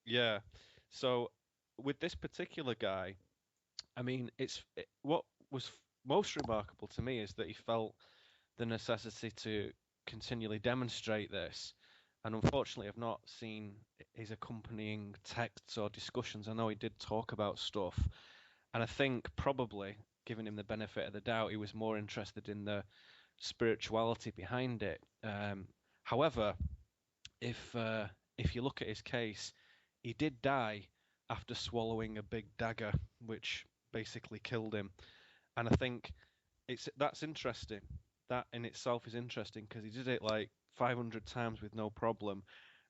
Yeah. So with this particular guy, I mean, what was most remarkable to me is that he felt the necessity to continually demonstrate this. And unfortunately, I've not seen his accompanying texts or discussions. I know he did talk about stuff, and I think probably, giving him the benefit of the doubt, he was more interested in the spirituality behind it. However, if you look at his case, he did die after swallowing a big dagger, which basically killed him. And I think that's interesting. That in itself is interesting because he did it like 500 times with no problem,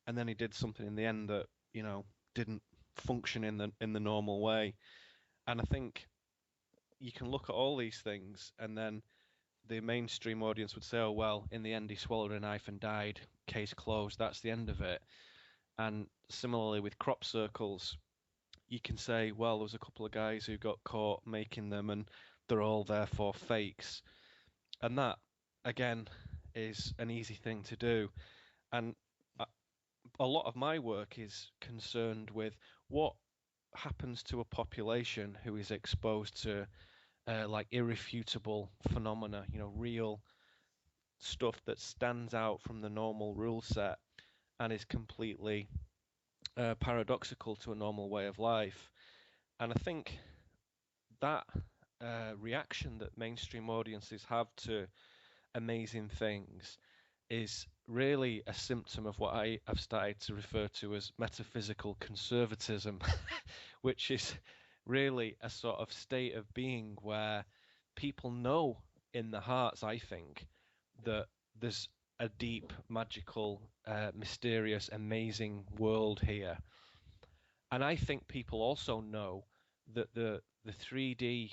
and then he did something in the end that didn't function in the normal way. And I think you can look at all these things, and then the mainstream audience would say, "Oh well, in the end he swallowed a knife and died. Case closed. That's the end of it." And similarly with crop circles, you can say, "Well, there was a couple of guys who got caught making them, and they're all therefore fakes." And that, again, is an easy thing to do. And a lot of my work is concerned with what happens to a population who is exposed to like irrefutable phenomena, real stuff that stands out from the normal rule set and is completely paradoxical to a normal way of life. And I think that reaction that mainstream audiences have to amazing things is really a symptom of what I have started to refer to as metaphysical conservatism, which is really a sort of state of being where people know in their hearts, I think, that there's a deep, magical, mysterious, amazing world here. And I think people also know that the 3D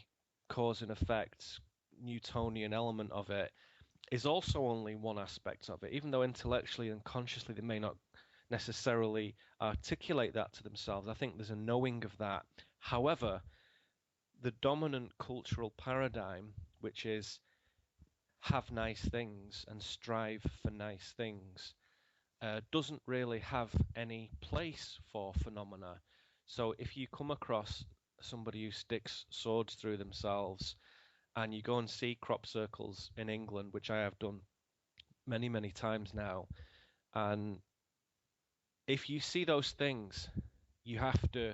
cause and effects Newtonian element of it is also only one aspect of it, even though intellectually and consciously they may not necessarily articulate that to themselves. I think there's a knowing of that. However, the dominant cultural paradigm, which is have nice things and strive for nice things, doesn't really have any place for phenomena. So if you come across somebody who sticks swords through themselves and you go and see crop circles in England, which I have done many, many times now, and if you see those things, you have to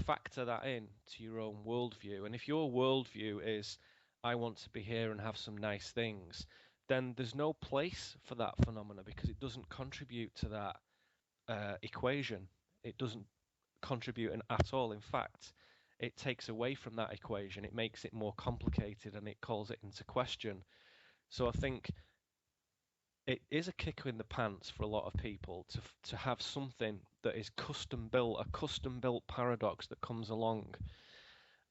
factor that in to your own worldview. And if your worldview is, I want to be here and have some nice things, then there's no place for that phenomena because it doesn't contribute to that equation. It doesn't contribute at all. In fact, it takes away from that equation. It makes it more complicated and it calls it into question. So I think it is a kick in the pants for a lot of people to have something that is custom built, a custom built paradox that comes along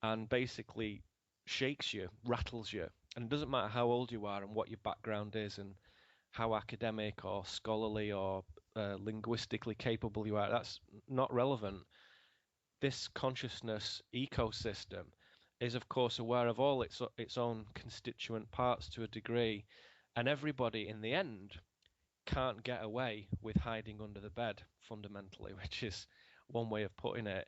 and basically shakes you, rattles you. And it doesn't matter how old you are and what your background is and how academic or scholarly or linguistically capable you are. That's not relevant. This consciousness ecosystem is, of course, aware of all its own constituent parts to a degree, and everybody in the end can't get away with hiding under the bed, fundamentally, which is one way of putting it.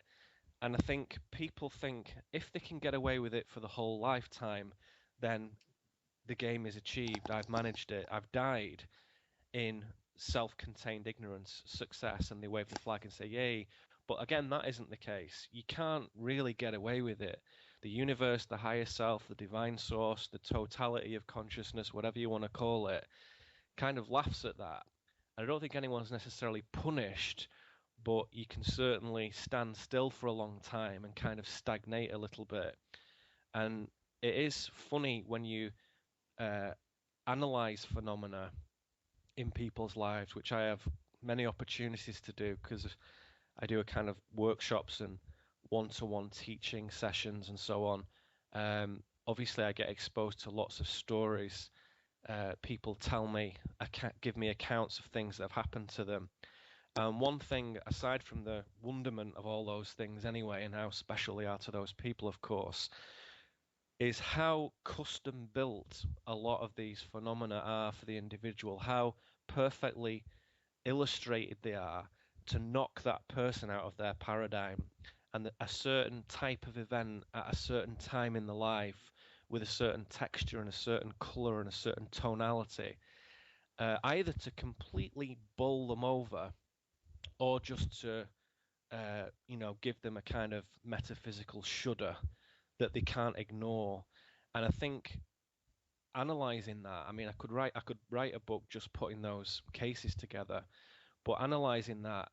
And I think people think if they can get away with it for the whole lifetime, then the game is achieved. I've managed it. I've died in self-contained ignorance, success, and they wave the flag and say, yay. But again, that isn't the case. You can't really get away with it. The universe, the higher self, the divine source, the totality of consciousness, whatever you want to call it, kind of laughs at that. And I don't think anyone's necessarily punished, but you can certainly stand still for a long time and kind of stagnate a little bit. And it is funny when you uh, analyze phenomena in people's lives, which I have many opportunities to do because I do a kind of workshops and one-to-one teaching sessions and so on. Obviously, I get exposed to lots of stories. People tell me, give me accounts of things that have happened to them. One thing, aside from the wonderment of all those things anyway, and how special they are to those people, of course, is how custom built a lot of these phenomena are for the individual, how perfectly illustrated they are to knock that person out of their paradigm, and that a certain type of event at a certain time in the life with a certain texture and a certain color and a certain tonality, either to completely bowl them over or just to give them a kind of metaphysical shudder that they can't ignore. And I think analyzing that, I mean, I could write a book just putting those cases together, but analyzing that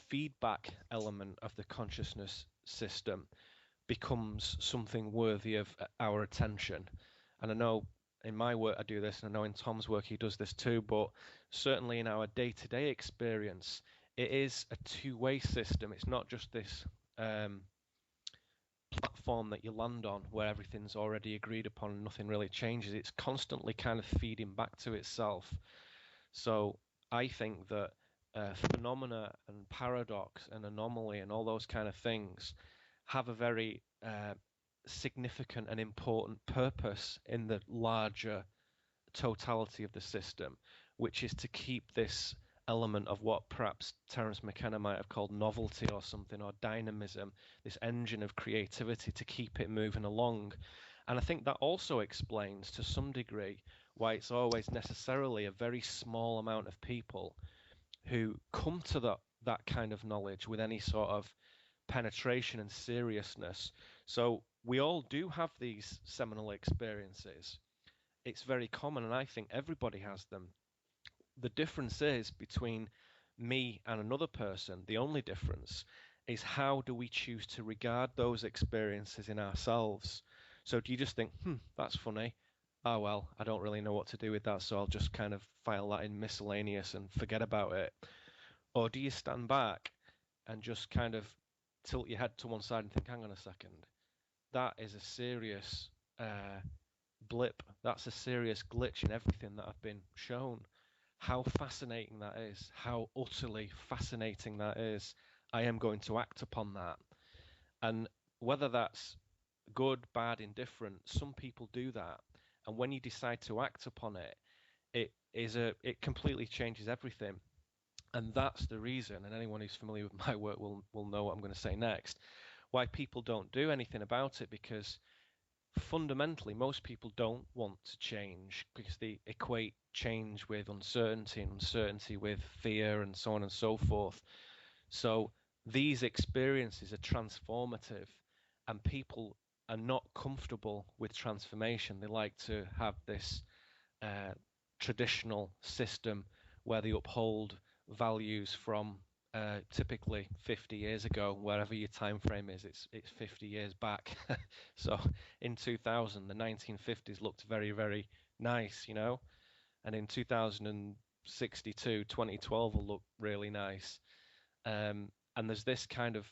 feedback element of the consciousness system becomes something worthy of our attention. And I know in my work I do this, and I know in Tom's work he does this too, but certainly in our day-to-day experience, it is a two-way system. It's not just this um, platform that you land on where everything's already agreed upon and nothing really changes. It's constantly kind of feeding back to itself. So I think that phenomena and paradox and anomaly and all those kind of things have a very significant and important purpose in the larger totality of the system, which is to keep this element of what perhaps Terence McKenna might have called novelty or something, or dynamism, this engine of creativity, to keep it moving along. And I think that also explains to some degree why it's always necessarily a very small amount of people who come to that kind of knowledge with any sort of penetration and seriousness. So we all do have these seminal experiences. It's very common, and I think everybody has them. The difference is between me and another person, the only difference is how do we choose to regard those experiences in ourselves. So do you just think, that's funny? Oh, well, I don't really know what to do with that, so I'll just kind of file that in miscellaneous and forget about it. Or do you stand back and just kind of tilt your head to one side and think, hang on a second, that is a serious blip. That's a serious glitch in everything that I've been shown. How fascinating that is. How utterly fascinating that is. I am going to act upon that. And whether that's good, bad, indifferent, some people do that. And when you decide to act upon it, it completely changes everything. And that's the reason, and anyone who's familiar with my work will know what I'm going to say next, why people don't do anything about it, because fundamentally most people don't want to change because they equate change with uncertainty and uncertainty with fear and so on and so forth. So these experiences are transformative, and people are not comfortable with transformation. They like to have this traditional system where they uphold values from typically 50 years ago, wherever your time frame is, it's 50 years back. So in 2000, the 1950s looked very, very nice, and in 2062, 2012 will look really nice. And there's this kind of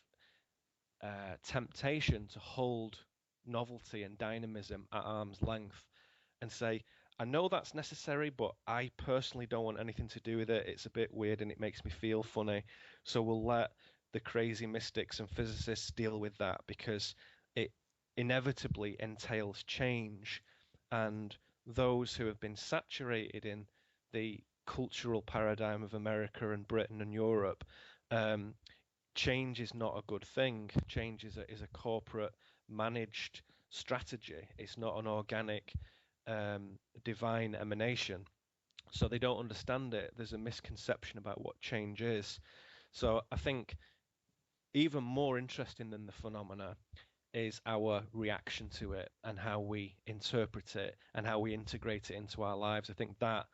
temptation to hold novelty and dynamism at arm's length and say, I know that's necessary, but I personally don't want anything to do with it. It's a bit weird and it makes me feel funny. So we'll let the crazy mystics and physicists deal with that, because it inevitably entails change. And those who have been saturated in the cultural paradigm of America and Britain and Europe, change is not a good thing. Change is a corporate managed strategy. It's not an organic divine emanation. So they don't understand it. There's a misconception about what change is. So I think even more interesting than the phenomena is our reaction to it and how we interpret it and how we integrate it into our lives. I think that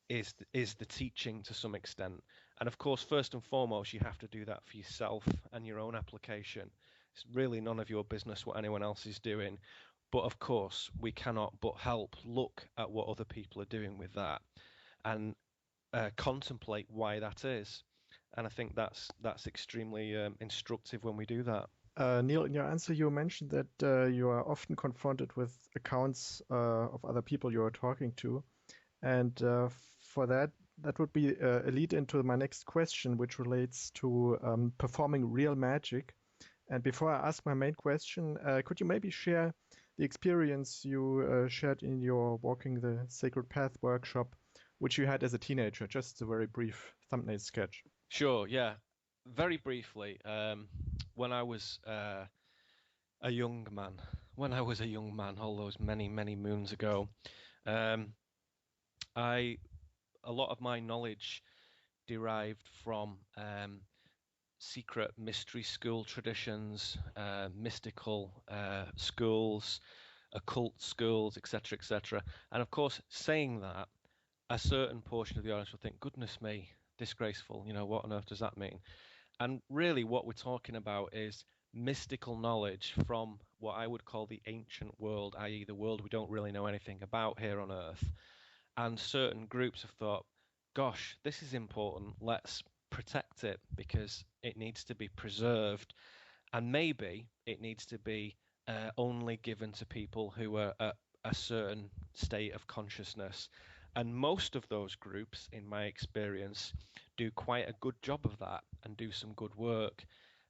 is the teaching to some extent. And of course, first and foremost, you have to do that for yourself and your own application. It's really none of your business what anyone else is doing. But of course, we cannot but help look at what other people are doing with that and contemplate why that is. And I think that's extremely instructive when we do that. Neil, in your answer, you mentioned that you are often confronted with accounts of other people you are talking to. And for that would be a lead into my next question, which relates to performing real magic. And before I ask my main question, could you maybe share the experience you shared in your Walking the Sacred Path workshop which you had as a teenager. Just a very brief thumbnail sketch. Sure, yeah. Very briefly, when I was a young man, all those many, many moons ago, um, I a lot of my knowledge derived from secret mystery school traditions, mystical schools, occult schools, etc., etc. And of course, saying that, a certain portion of the audience will think, "Goodness me, disgraceful! You know, what on earth does that mean?" And really, what we're talking about is mystical knowledge from what I would call the ancient world, i.e., the world we don't really know anything about here on Earth. And certain groups have thought, gosh, this is important. Let's protect it because it needs to be preserved. And maybe it needs to be only given to people who are at a certain state of consciousness. And most of those groups, in my experience, do quite a good job of that and do some good work.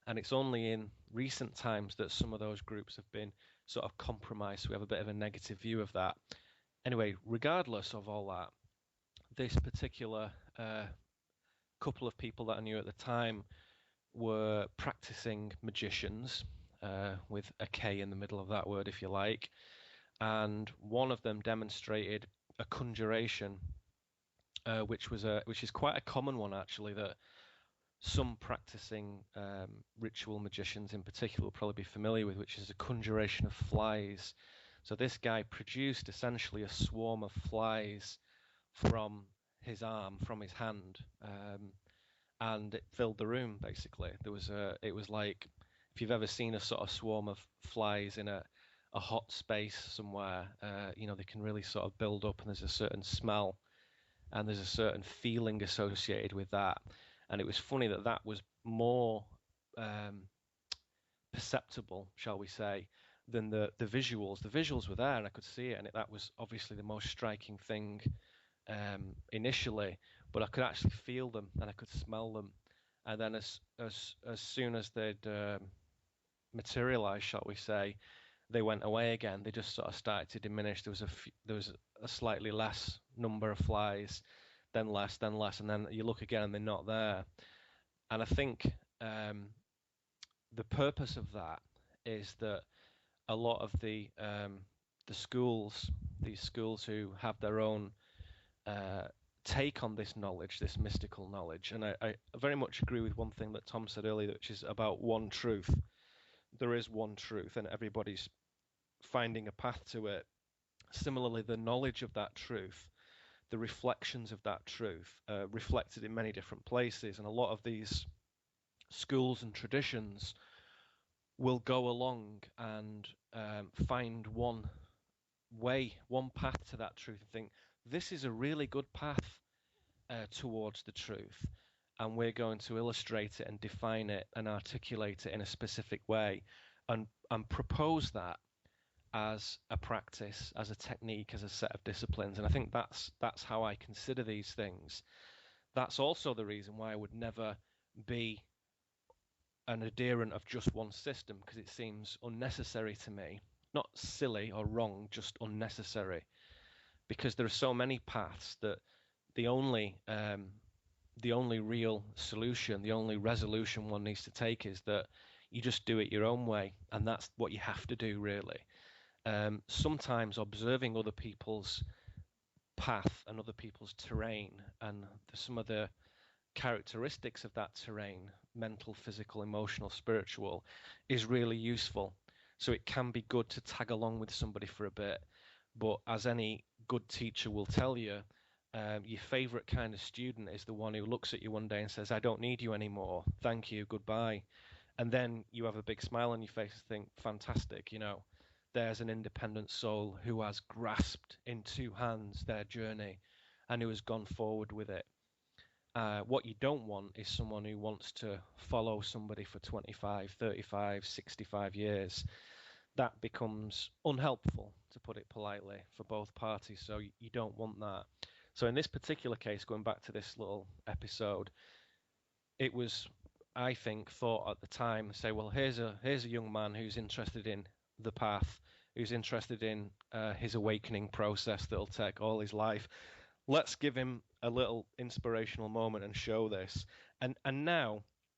And it's only in recent times that some of those groups have been sort of compromised. So we have a bit of a negative view of that. Anyway, regardless of all that, this particular couple of people that I knew at the time were practicing magicians, with a K in the middle of that word, if you like. And one of them demonstrated a conjuration, which is quite a common one actually, that some practicing ritual magicians in particular will probably be familiar with, which is a conjuration of flies. So this guy produced essentially a swarm of flies from his arm, from his hand, and it filled the room basically. It was like, if you've ever seen a sort of swarm of flies in a hot space somewhere, they can really sort of build up, and there's a certain smell and there's a certain feeling associated with that. And it was funny that that was more perceptible, shall we say, than the visuals. The visuals were there, and I could see it, and that was obviously the most striking thing initially. But I could actually feel them, and I could smell them. And then as soon as they'd materialized, shall we say, they went away again. They just sort of started to diminish. There was a slightly less number of flies, then less, and then you look again and they're not there. And I think the purpose of that is that a lot of the schools, these schools who have their own take on this knowledge, this mystical knowledge, and I very much agree with one thing that Tom said earlier, which is about one truth. There is one truth, and everybody's finding a path to it. Similarly, the knowledge of that truth, the reflections of that truth, reflected in many different places, and a lot of these schools and traditions will go along and find one way, one path to that truth, and think this is a really good path towards the truth, and we're going to illustrate it and define it and articulate it in a specific way, and propose that as a practice, as a technique, as a set of disciplines. And I think that's how I consider these things. That's also the reason why I would never be an adherent of just one system, because it seems unnecessary to me. Not silly or wrong, just unnecessary. Because there are so many paths that the only real solution, the only resolution one needs to take is that you just do it your own way, and that's what you have to do, really. Sometimes observing other people's path and other people's terrain and some of the characteristics of that terrain, mental, physical, emotional, spiritual, is really useful. So it can be good to tag along with somebody for a bit, but as any good teacher will tell you, your favorite kind of student is the one who looks at you one day and says, "I don't need you anymore. Thank you. Goodbye." And then you have a big smile on your face and think, fantastic, there's an independent soul who has grasped in two hands their journey and who has gone forward with it. What you don't want is someone who wants to follow somebody for 25, 35, 65 years. That becomes unhelpful, to put it politely, for both parties. So you don't want that. So in this particular case, going back to this little episode, it was, I think, thought at the time, say, well, here's a young man who's interested in the path, who's interested in his awakening process that'll take all his life. let's give him a little inspirational moment and show this. And now